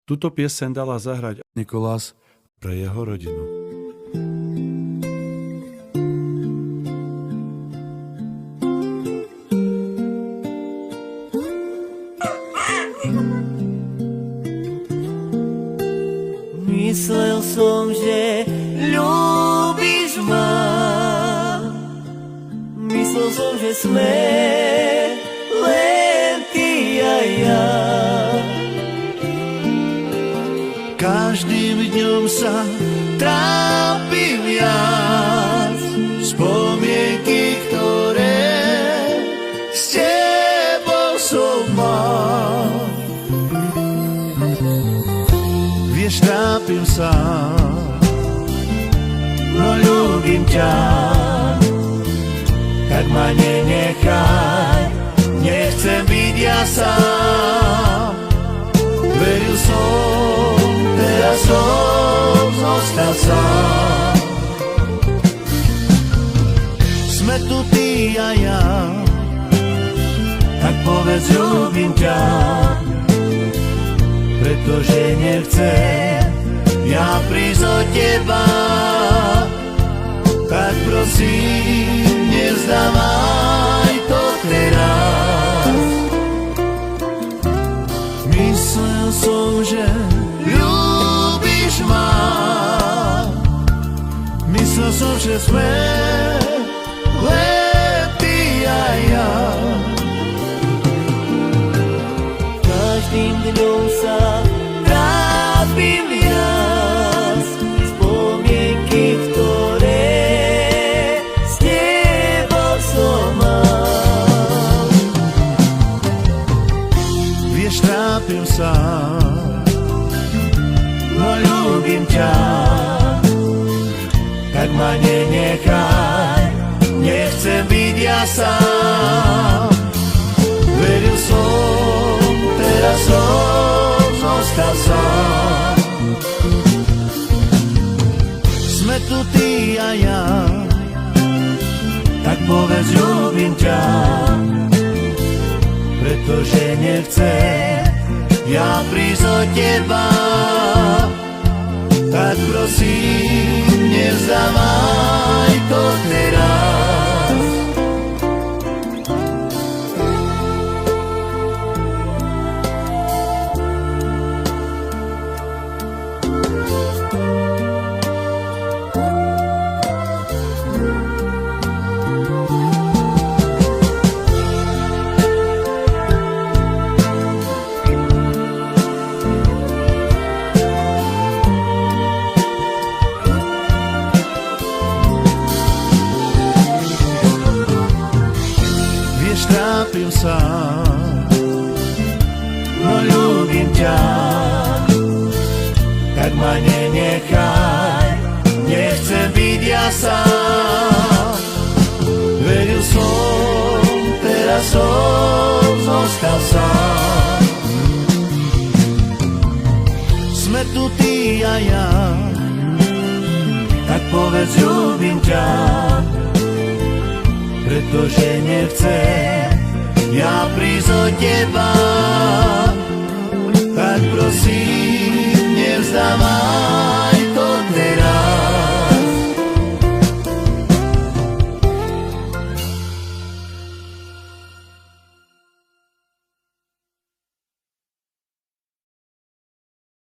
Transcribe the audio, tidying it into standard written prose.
Túto pieseň dala zahrať Nikolás pre jeho rodinu. Myslel som, že ľúbiš ma. Myslel som, že sme len ty a ja. Každým dňom sa trápim viac. Spomienky, ktoré s tebou som mal. Vieš, trápim sa, no ľúbim ťa. Tak ma nenechaj, nechcem byť ja sám. Veril som, teraz som zostal sám. Sme tu ty a ja, tak povedz, ľúbim ťa. Pretože nechcem ja prísť od teba. Tak prosím, nevzdávaj to teraz. Myslel som, že ľúbiš ma. Myslel som, že sme len ty a ja. Každým dňom sa trápim viac. Spomienky, ktoré s tebou som mal. Vieš, trápim sa, no ľúbim ťa. Tak ma nenechaj, nechcem byť ja sám. Veril som, teraz som zostal sám. Sme tu ty a ja, tak povedz, ľúbim ťa. Pretože nechcem ja prísť od teba. Tak prosím, nevzdávaj to teraz. Trápim sa, no ľúbim ťa. Tak ma nenechaj, nechcem byť ja sám. Veril som, teraz som zostal sám. Sme tu ty a ja, tak povedz, ľúbim ťa. Pretože nechcem ja prísť od teba. Tak prosím,